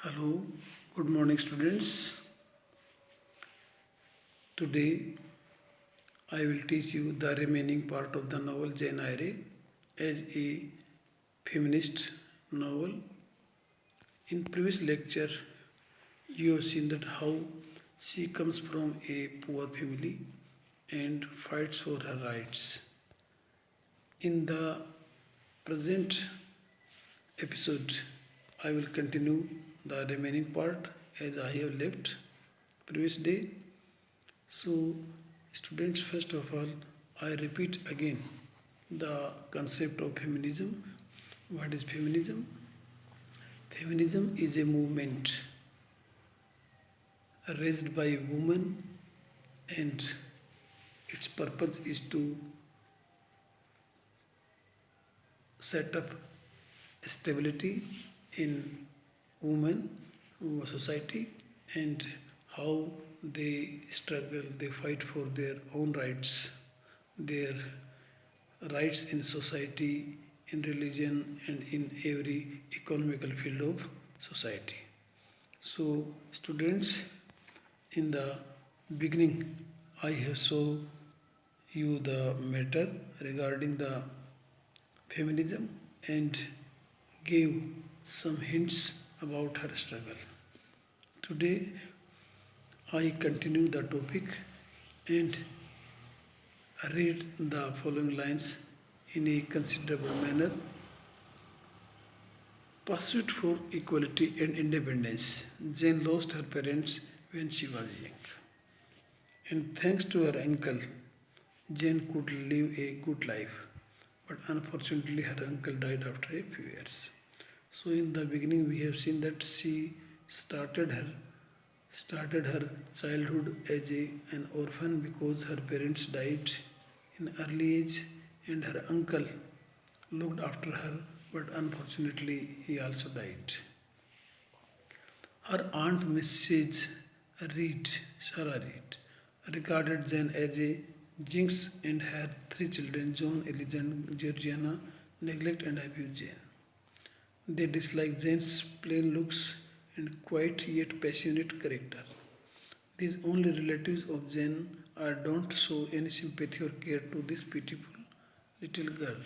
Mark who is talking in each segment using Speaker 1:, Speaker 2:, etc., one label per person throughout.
Speaker 1: Hello, good morning, students. Today I will teach you the remaining part of the novel Jane Eyre as a feminist novel. In previous lecture, you have seen that how she comes from a poor family and fights for her rights. In the present episode, I will continue the remaining part as I have left previous day. So, students, first of all, I repeat again the concept of feminism. What is feminism? Feminism is a movement raised by women, and its purpose is to set up stability in women society and how they struggle, they fight for their own rights, their rights in society, in religion, and in every economical field of society. So, students, in the beginning, I have shown you the matter regarding the feminism and gave some hints about her struggle. Today, I continue the topic and read the following lines in a considerable manner. Pursuit for equality and independence. Jane lost her parents when she was young. And thanks to her uncle, Jane could live a good life. But unfortunately, her uncle died after a few years. So, in the beginning, we have seen that she started her childhood as an orphan because her parents died in early age and her uncle looked after her, but unfortunately he also died. Her aunt Mrs. Reed, Sarah Reed, regarded Jane as a jinx and had three children, John, Elijah, and Georgiana, neglect and abuse Jane. They disliked Jane's plain looks and quiet yet passionate character. These only relatives of Jane don't show any sympathy or care to this pitiful little girl.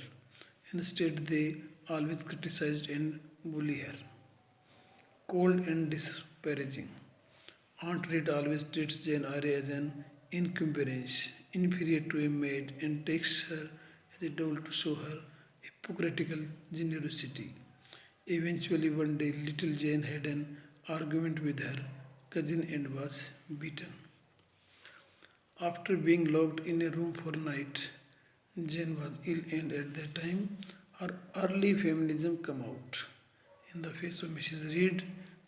Speaker 1: Instead, they always criticized and bully her. Cold and disparaging. Aunt Reed always treats Jane Eyre as an incumbent, inferior to a maid, and takes her as a doll to show her hypocritical generosity. Eventually, one day, little Jane had an argument with her cousin and was beaten. After being locked in a room for a night, Jane was ill and at that time her early feminism came out. In the face of Mrs. Reed,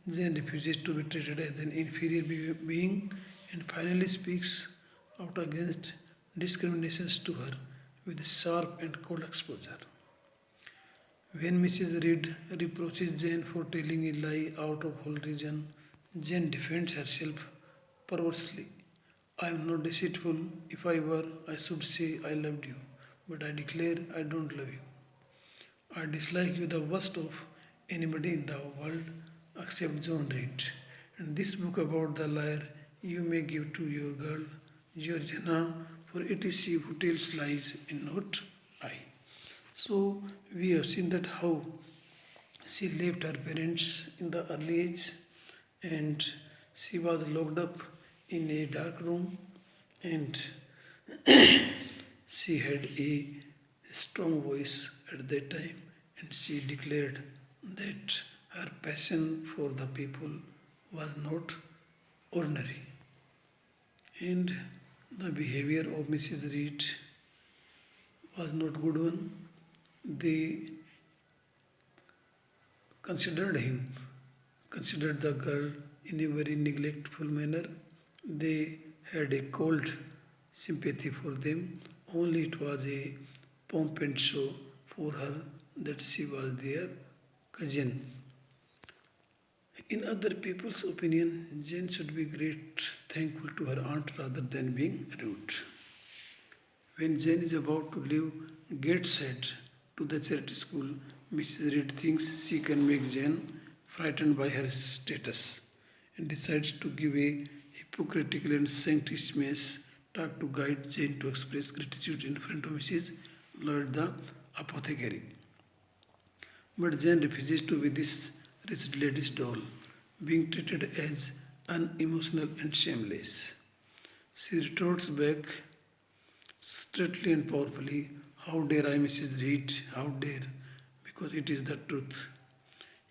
Speaker 1: Jane refuses to be treated as an inferior being and finally speaks out against discriminations to her with sharp and cold exposure. When Mrs. Reed reproaches Jane for telling a lie out of whole reason, Jane defends herself perversely. I am not deceitful. If I were, I should say I loved you. But I declare I don't love you. I dislike you the worst of anybody in the world except John Reed. And this book about the liar you may give to your girl, Georgiana, for it is she who tells lies and not I. So we have seen that how she left her parents in the early age and she was locked up in a dark room and she had a strong voice at that time and she declared that her passion for the people was not ordinary and the behavior of Mrs. Reed was not good one. They considered him, considered the girl in a very neglectful manner. They had a cold sympathy for them. Only it was a pomp and show for her that she was their cousin. In other people's opinion, Jane should be great thankful to her aunt rather than being rude. When Jane is about to leave Gateshead to the charity school, Mrs. Reed thinks she can make Jane frightened by her status, and decides to give a hypocritical and sanctimonious talk to guide Jane to express gratitude in front of Mrs. Lloyd the apothecary. But Jane refuses to be this rich lady's doll, being treated as unemotional and shameless. She retorts back straightly and powerfully, "How dare I, Mrs. Reed? How dare? Because it is the truth.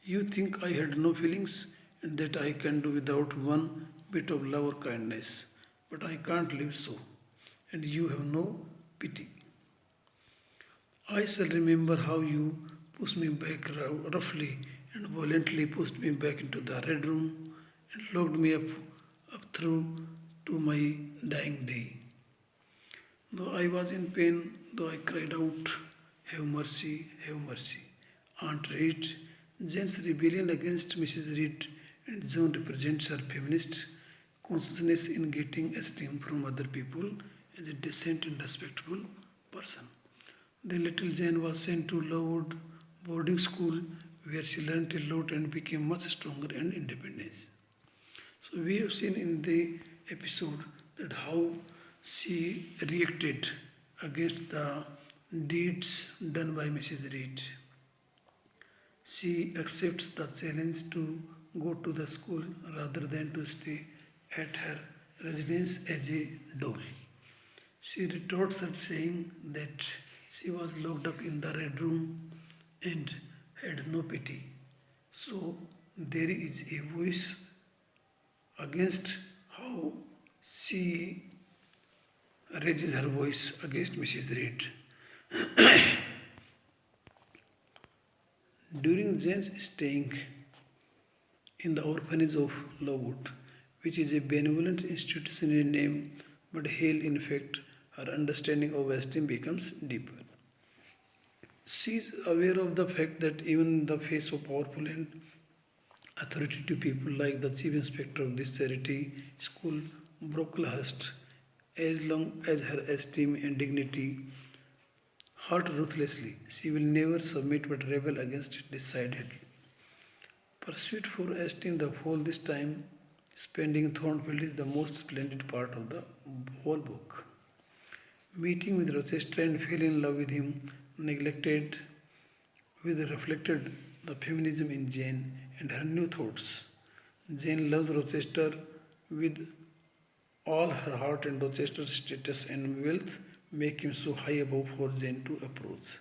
Speaker 1: You think I had no feelings and that I can do without one bit of love or kindness. But I can't live so. And you have no pity. I shall remember how you pushed me back roughly and violently pushed me back into the red room and locked me up through to my dying day. Though I was in pain, though I cried out, have mercy, have mercy. Aunt Reed, Jane's rebellion against Mrs. Reed and John represents her feminist consciousness in getting esteem from other people as a decent and respectable person. The little Jane was sent to Lowood boarding school where she learnt a lot and became much stronger and independent. So we have seen in the episode that how she reacted against the deeds done by Mrs. Reed. She accepts the challenge to go to the school rather than to stay at her residence as a doll. She retorts at saying that she was locked up in the red room and had no pity. So there is a voice against how she raises her voice against Mrs. Reed. During Jane's staying in the orphanage of Lowood, which is a benevolent institution in name but hell in fact, her understanding of esteem becomes deeper. She is aware of the fact that even in the face of powerful and authoritative people like the chief inspector of this charity school, Brocklehurst, as long as her esteem and dignity hurt ruthlessly, she will never submit but rebel against it decidedly. Pursuit for esteem the whole this time spending in Thornfield is the most splendid part of the whole book. Meeting with Rochester and fell in love with him, neglected with reflected the feminism in Jane and her new thoughts. Jane loves Rochester with all her heart and Rochester's status and wealth make him so high above for Jane to approach.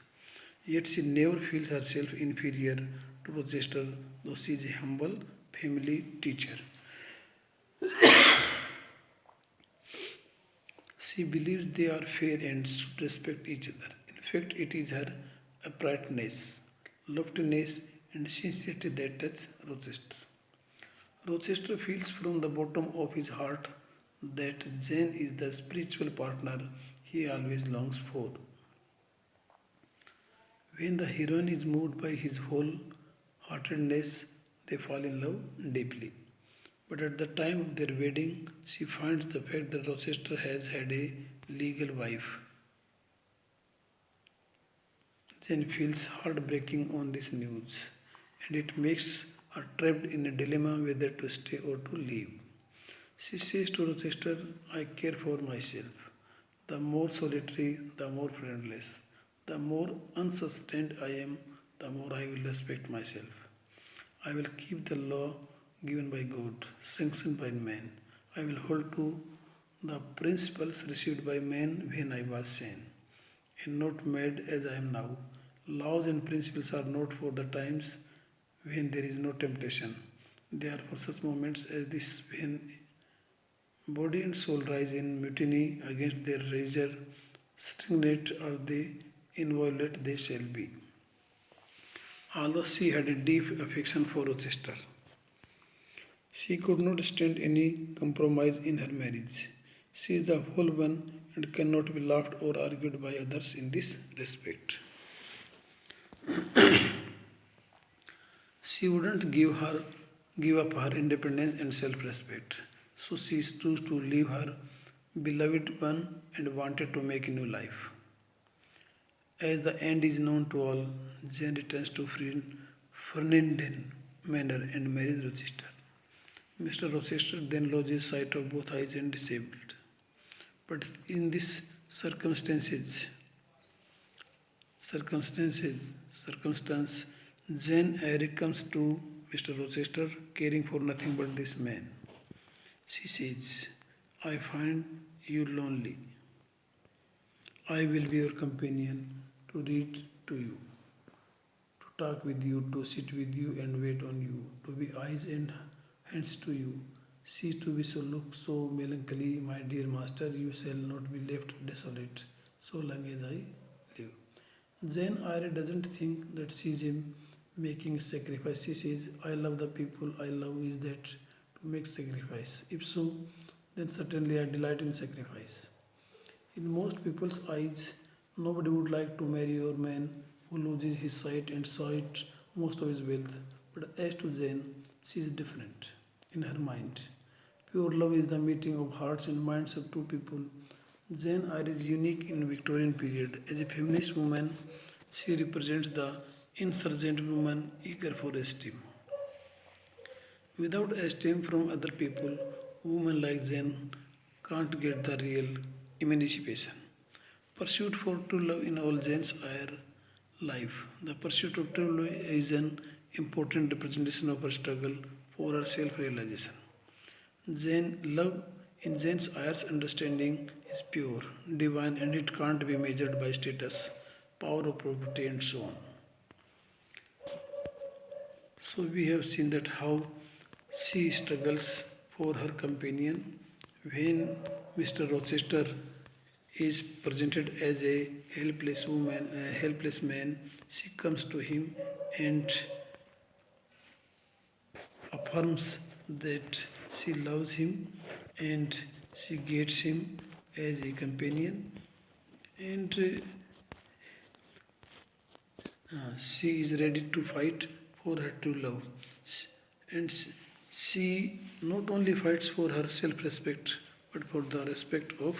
Speaker 1: Yet she never feels herself inferior to Rochester, though she is a humble family teacher. She believes they are fair and should respect each other. In fact, it is her uprightness, loftiness, and sincerity that touch Rochester. Rochester feels from the bottom of his heart that Jane is the spiritual partner he always longs for. When the heroine is moved by his whole-heartedness, they fall in love deeply. But at the time of their wedding, she finds the fact that Rochester has had a legal wife. Jane feels heartbreaking on this news, and it makes her trapped in a dilemma whether to stay or to leave. She says to Rochester, I care for myself. The more solitary, the more friendless. The more unsustained I am, the more I will respect myself. I will keep the law given by God, sanctioned by man. I will hold to the principles received by men when I was sane, and not mad as I am now. Laws and principles are not for the times when there is no temptation. They are for such moments as this when body and soul rise in mutiny against their raiser, stagnate are they, inviolate they shall be. Although she had a deep affection for Rochester, she could not stand any compromise in her marriage. She is the whole one and cannot be laughed or argued by others in this respect. She wouldn't give up her independence and self-respect. So she chose to leave her beloved one and wanted to make a new life. As the end is known to all, Jane returns to Fernanden manner and marries Rochester. Mr. Rochester then loses sight of both eyes and disabled. But in this circumstances, circumstances, circumstance, Jane Eyre comes to Mr. Rochester caring for nothing but this man. She says, I find you lonely. I will be your companion to read to you, to talk with you, to sit with you and wait on you, to be eyes and hands to you. Cease to be so look so melancholy, my dear master, you shall not be left desolate so long as I live. Jane Eyre doesn't think that she's him making a sacrifice. She says, I love the people I love. Is that to make sacrifice? If so, then certainly I delight in sacrifice. In most people's eyes, nobody would like to marry a man who loses his sight and sight most of his wealth. But as to Jane, she is different in her mind. Pure love is the meeting of hearts and minds of two people. Jane Eyre is unique in Victorian period. As a feminist woman, she represents the insurgent woman eager for esteem. Without esteem from other people, women like Jane can't get the real emancipation. Pursuit for true love in all Jane's Eyre life. The pursuit of true love is an important representation of her struggle for her self-realization. Jane love in Jane's Eyre's understanding is pure, divine, and it can't be measured by status, power of property, and so on. So we have seen that how she struggles for her companion when Mr. Rochester is presented as a helpless woman, a helpless man. She comes to him and affirms that she loves him and she gets him as a companion and she is ready to fight for her true love and she not only fights for her self-respect but for the respect of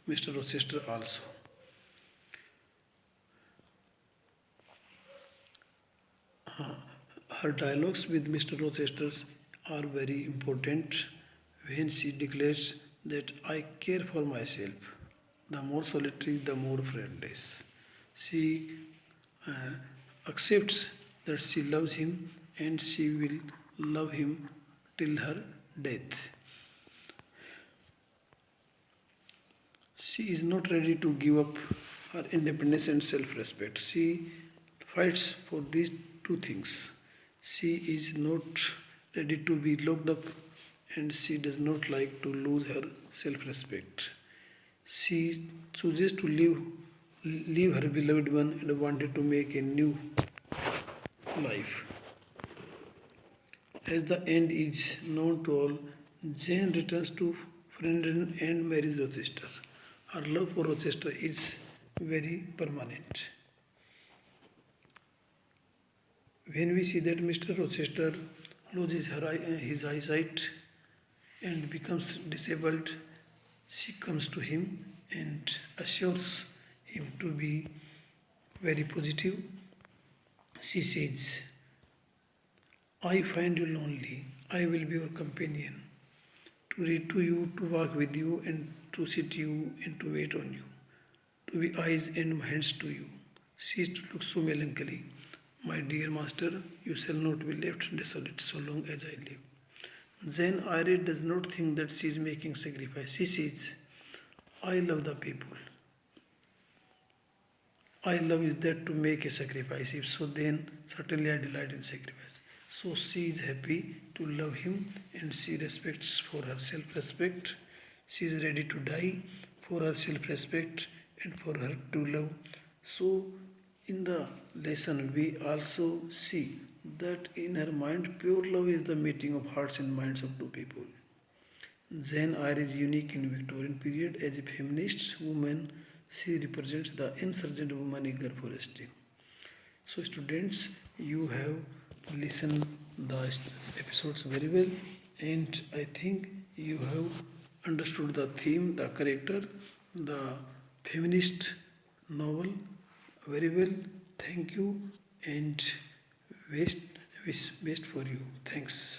Speaker 1: Mr. Rochester also. Her dialogues with Mr. Rochester are very important when she declares that I care for myself. The more solitary, the more friendless. She uh, accepts that she loves him and she will love him till her death. She is not ready to give up her independence and self respect. She fights for these two things. She is not ready to be locked up and she does not like to lose her self respect. She chooses to leave her beloved one and wanted to make a new life. As the end is known to all, Jane returns to Friendon and marries Rochester. Her love for Rochester is very permanent. When we see that Mr. Rochester loses his eyesight and becomes disabled, she comes to him and assures him to be very positive. She says, I find you lonely. I will be your companion, to read to you, to walk with you, and to sit you, and to wait on you, to be eyes and hands to you. Cease to look so melancholy. My dear master, you shall not be left desolate so long as I live. Jane Eyre does not think that she is making sacrifice. She says, I love the people. I love is that to make a sacrifice. If so, then certainly I delight in sacrifice. So she is happy to love him and she respects for her self-respect. She is ready to die for her self-respect and for her true love. So in the lesson we also see that in her mind pure love is the meeting of hearts and minds of two people. Jane Eyre is unique in Victorian period as a feminist woman. She represents the insurgent woman eager for esteem. So students, you have listened the episodes very well and I think you have understood the theme, the character, the feminist novel very well. Thank you and Wish best for you. Thanks.